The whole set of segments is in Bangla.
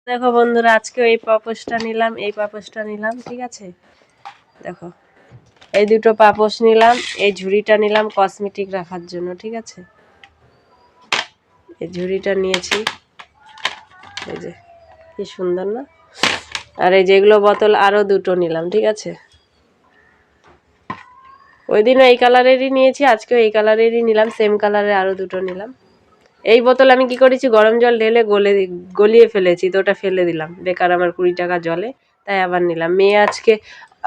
দেখো বন্ধুরা, আজকে এই পাপোশটা নিলাম, এই পাপোশটা নিলাম, ঠিক আছে। দেখো এই দুটো পাপোশ নিলাম, এই ঝুড়িটা নিলাম কসমেটিক রাখার জন্য, ঠিক আছে। এই ঝুড়িটা নিয়েছি, এই যে কি সুন্দর না। আর এই যেগুলো বোতল আরো দুটো নিলাম, ঠিক আছে। ওই দিনও এই কালারেরই নিয়েছি, আজকেও এই কালারেরই নিলাম, সেম কালারের আরো দুটো নিলাম। এই বোতল আমি কি করেছি, গরম জল ঢেলে গলিয়ে ফেলেছি, তো ওটা ফেলে দিলাম বেকার, আমার 20 টাকা জলে, তাই আবার নিলাম। মেয়ে আজকে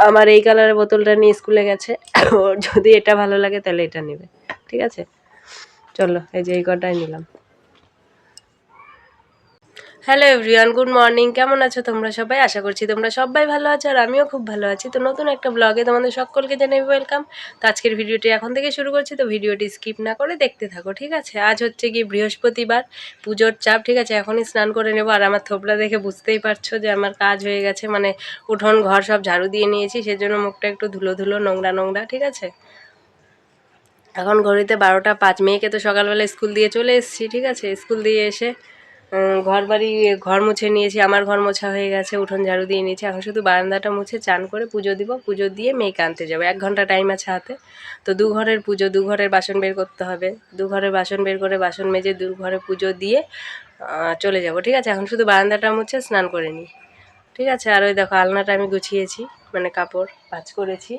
আমার এই কালারের বোতলটা নিয়ে স্কুলে গেছে, ওর যদি এটা ভালো লাগে তাহলে এটা নেবে, ঠিক আছে। চলো এই যে এই কটাই নিলাম। Hello everyone, good morning. কেমন আছো তোমরা সবাই? আশা করছি তোমরা সবাই ভালো আছো, আর আমিও খুব ভালো আছি। তো নতুন একটা ব্লগে তোমাদের সকলকে জানাই ওয়েলকাম। তো আজকের ভিডিওটি এখন থেকে শুরু করছি, তো ভিডিওটি স্কিপ না করে দেখতে থাকো, ঠিক আছে। আজ হচ্ছে কি বৃহস্পতিবার, পুজোর চাপ, ঠিক আছে। এখনই স্নান করে নেবো, আর আমার থোবড়া দেখে বুঝতেই পারছো যে আমার কাজ হয়ে গেছে, মানে উঠোন ঘর সব ঝাড়ু দিয়ে নিয়েছি, সেজন্য মুখটা একটু ধুলো ধুলো নোংরা নোংরা, ঠিক আছে। এখন ঘড়িতে 12টা 5। মেয়েকে তো সকালবেলা স্কুল দিয়ে চলে এসেছি, ঠিক আছে। স্কুল দিয়ে এসে ঘর মুছে নিয়েছি, আমার ঘর মোছা হয়ে গেছে, উঠোন ঝাড়ু দিয়ে নিয়েছি। এখন শুধু বারান্দাটা মুছে চান করে পুজো দিব, পুজো দিয়ে মেয়েকে আনতে যাবো। 1 ঘন্টা টাইম আছে হাতে। তো 2 ঘরের পুজো, 2 ঘরের বাসন বের করতে হবে, 2 ঘরের বাসন বের করে বাসন মেজে 2 ঘরে পুজো দিয়ে চলে যাব, ঠিক আছে। এখন শুধু বারান্দাটা মুছে স্নান করে নিই, ঠিক আছে। আর ওই দেখো আলনাটা আমি গুছিয়েছি, মানে কাপড় ভাঁজ করেছি,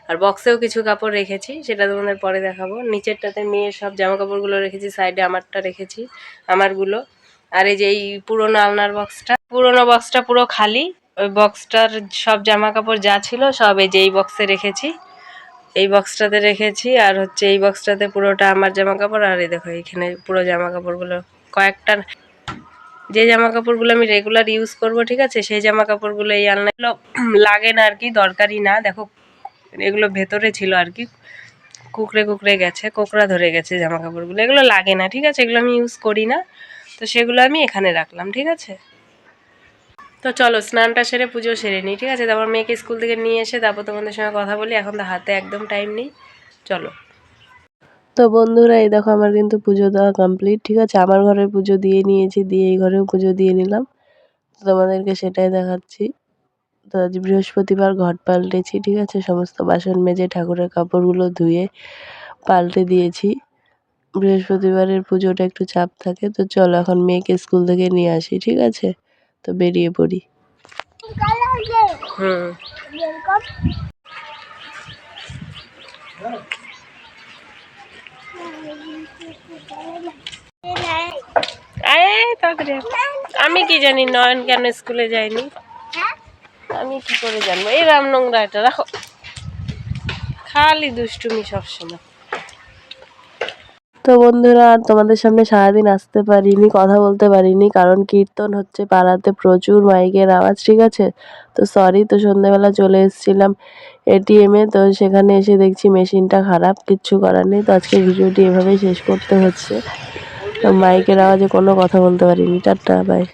আর বক্সেও কিছু কাপড় রেখেছি, সেটা তোমাদের পরে দেখাবো। নিচেরটাতে মেয়ের সব জামা কাপড়গুলো রেখেছি, সাইডে আমারটা রেখেছি, আমারগুলো। আর এই যে এই পুরোনো আলনার পুরোনো বক্সটা পুরো খালি। ওই বক্সটার সব জামা কাপড় যা ছিল সব এই যে এই বক্সে রেখেছি, এই বক্সটাতে রেখেছি। আর হচ্ছে এই বক্সটাতে পুরোটা আমার জামা কাপড়। আর এই দেখো এখানে পুরো জামা কাপড়গুলো, কয়েকটা যে জামা কাপড়গুলো আমি রেগুলার ইউজ করব, ঠিক আছে, সেই জামা কাপড়গুলো এই আলনাগুলো লাগে না আর কি, দরকারি না। দেখো এগুলো ভেতরে ছিল আর কি, কুকড়ে কুকড়ে গেছে, কোকড়া ধরে গেছে জামা কাপড়গুলো, এগুলো লাগে না, ঠিক আছে, এগুলো আমি ইউজ করি না। তো সেগুলো আমি এখানে রাখলাম, ঠিক আছে। তো চলো স্নানটা সেরে পুজো সেরে নিই, ঠিক আছে। তারপর মেয়েকে স্কুল থেকে নিয়ে এসে তারপর তোমাদের সঙ্গে কথা বলি। এখন তো হাতে একদম টাইম নেই, চলো। তো বন্ধুরা এই দেখো আমার কিন্তু পুজো দেওয়া কমপ্লিট, ঠিক আছে। আমার ঘরের পুজো দিয়ে নিয়েছি, দিয়ে এই ঘরেও পুজো দিয়ে নিলাম, তো তোমাদেরকে সেটাই দেখাচ্ছি। তো আজ বৃহস্পতিবার, ঘট পাল্টেছি, ঠিক আছে। সমস্ত বাসন মেজে ঠাকুরের কাপড়গুলো ধুয়ে পাল্টে দিয়েছি। বৃহস্পতিবারের পুজোটা একটু চাপ থাকে। তো চলো এখন মেয়েকে স্কুল থেকে নিয়ে আসি, ঠিক আছে। তো বেরিয়ে পড়ি। হুম আমি কি জানি নয়ন কেন স্কুলে যায়নি, আমি কি করে জানবো। এই রাম নোংরা, এটা রাখো, খালি দুষ্টুমি সবসময়। তো বন্ধুরা আর তোমাদের সামনে সারাদিন আসতে পারিনি, কথা বলতে পারিনি, কারণ কীর্তন হচ্ছে পাড়াতে, প্রচুর মাইকের আওয়াজ, ঠিক আছে। তো সরি। তো সন্ধ্যেবেলা চলে এসেছিলাম এটিএমে, তো সেখানে এসে দেখছি মেশিনটা খারাপ, কিচ্ছু করার নেই। তো আজকে ভিডিওটি এভাবেই শেষ করতে হচ্ছে। তো মাইকের আওয়াজে কোনো কথা বলতে পারিনি। Tata, by.